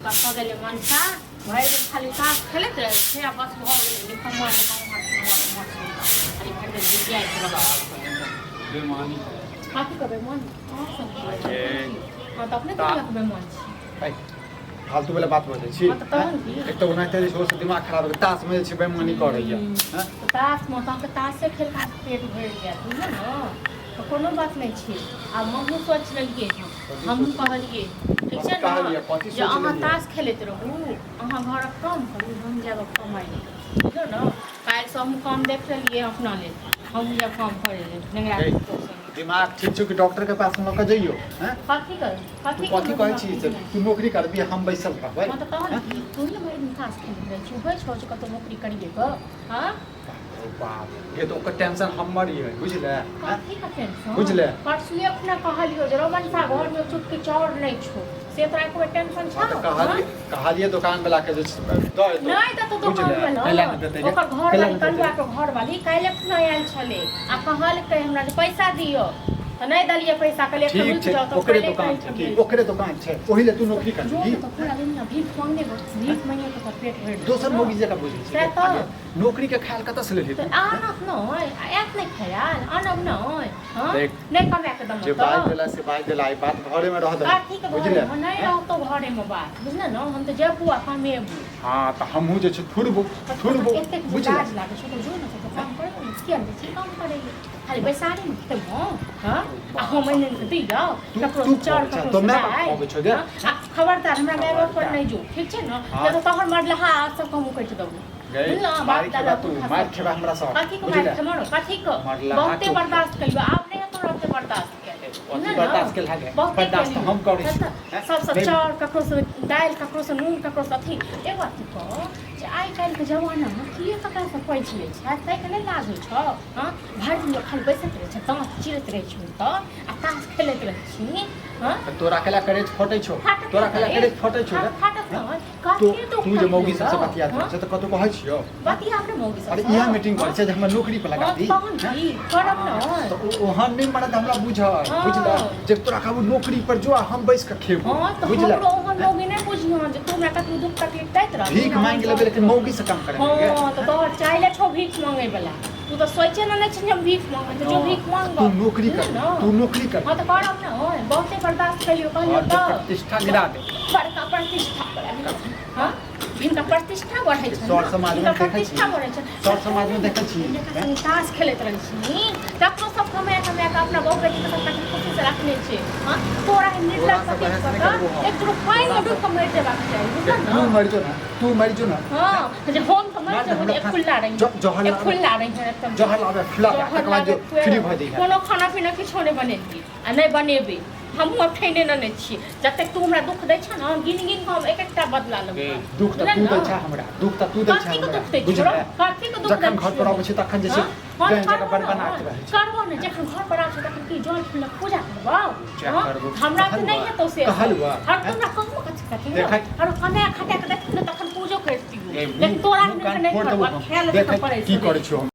कतऽ गेलै मनसा भरि दिन खाली ताश खेलैत रहै छै आ बस भऽ गेलै निकम्मर खाली भरि दिन जितियाइत बेमानी कथी कहबै मन हाँ तऽ अपने दुनियाके बेमान छी फालतू वाला बात बजै छी एक तो ओनाहिते जे छै दिमाग खराब हो ताश में जे छै बेमानी करैया ताशमे तऽ अहाँके ताशे खेल पेट भरि जायत बुझलियै ने तऽ कोनो बात नहीं छै आब हमहूँ सोचि लेलियै हमहूँ कहलियै ठीक छै ने जे अहाँ ताश खेलैत रहू अहाँ घरक काम करू हम जायब कमाइ बुझलियै ने काल्हिसँ हमहूँ काम देख लेलियै अपना लेल हम जायब काम करै लेल नेंगरा दिमाग ठीक छौ कि डॉक्टर के पास लऽ कऽ जइयो हैं कथी कहै छी तू नौकरी करबी हम बैसल रहबै हां तऽ तहन तू ही भरि दिन ताश खेलैत रहै छी होय छौ जे कतौ नौकरी करिए ग हां बाप ये तो ओकर टेंशन हमर ही है बुझले कथी का टेंशन बुझले परसुए अपना कहलियो जे रोमनसा घर में चुटकी चाउर नहीं छौ से तोरा कोई टेंशन छौ कहलिए दुकान वाला के जे दो नहीं त तो दुकान वाला ओकर घर वाली कलुआ के घर वाली काल्हि अपना आयल छले आ कहलकै हमरा जे पैसा दियो त नहीं दलिए पैसा कले ठीक छै ओकरे दुकान छै ओही ले तू नौकरी करबी तो पूरा दिन भीख मांगने भीख मांगे तो पेट भर दोसर मौगी जका बुझै छै नौकरी के ख्याल कतऽ से लेली तो आनक नहीं एक नहीं ख्याल आनक नहीं हां नहीं कमे के दम जे बाई देला से बाई देला आई बात घरे में रह दे बुझले नहीं रह तो घरे में बात बुझले न हम तो जेबू आ कमेबू हां त हमहू जे छै थुरबू बुझले लागे छै तो जो न तो काम करे तो किया नहीं काम करे खाली बैसारी में तो हां आ हम नहीं दियो ककरो चार ककरो तो मैं कहबै छौ गे खबरदार हमरा मेरे पर नहीं जो ठीक छै न नहीं तो तोहर मरलहा सब कम कट दबू मार खेबा हमरा सब कथी को मार खेमरो कथी को बहुते बर्दाश्त कइबो आप नहीं तो रहते बर्दाश्त बर्दाश्त के लागे बर्दाश्त हम करै छी सब चाउर ककरो से दाल ककरो से नून ककरो से अथी ए बात को जे आइ काल्हि के जमाना में किए ककरा से पैछ लै छै तै के नहीं लाज होइ छ हां भरि दिन खाली बैसत रहै छै दांत चिरैत रहै छै त आ ताश खेलैत रहै छी हां तोरा केला करे फटै छौ तोरा केला करे फटै छौ तू जे मौगी सबसे बतियात छै त कतो कहै छियो बतिया अपने मौगी सब अरे इहा मीटिंग करै छै जे हम नौकरी पे लगा दी करब न तो ओहन नहीं मरद हमरा बुझला जब तोरा कहबो नौकरी पर जो हम बैस के खेबो बुझला हमरो ओहन मौगी नहीं बुझियो जे तू हमरा कतौ दुख तकलीफ दैत रह भीख मांग लेबे लेकिन मौगी से काम करे हां तो तोहर चाइले छौ भीख मांगे वाला तू तो सोचे ना नहीं छै हम भीख मांगे तो जो भीख मांग तू नौकरी कर हां तो करब न होय बहुते बर्दाश्त करियो कहलियो त प्रतिष्ठा गिरा दे बड़का प्रतिष्ठा हां इनका प्रतिष्ठा बढ़ै छै सर समाज में देखै छी बढ़ै छै सर समाज में देखै छी ताश खेलैत रहै छी तकरो सब कमे के अपना बहु बेटी के सब खुशी से रखने छै हां तोरा निर्लज सके एक तो फाइन में डूब के मर जेबाक चाही तू मर जो ना हां जे हम तो मर जेबो एक खुल्ला रही एक खुल्ला रही एकदम जहर लावे फुला तक बाद जो फ्री भ जाई कोनो खाना पीना किछो नहीं बनेबी आ नहीं बनेबी हम ठेने न छी जब तक तू हमरा दुख दै छ न गिन गिन हम एक एकटा बदला लेबे दुख त तू दै छ हमरा दुख त तू दै छ हमरा बुझले कथी को दुख जखन घर पर आबै छै तखन जे छै बेन जगह बन बना के रहै छै करबो न जखन घर पर आबै तखन की जल फूल पूजा करबो हमरा त नहीं है तो से कहलवा हर तुमरा कहबो कथी देखाय और कने खटा के देख तखन पूजो करती लेकिन तोरा नहीं करबो खेल देख पड़ै की करै छी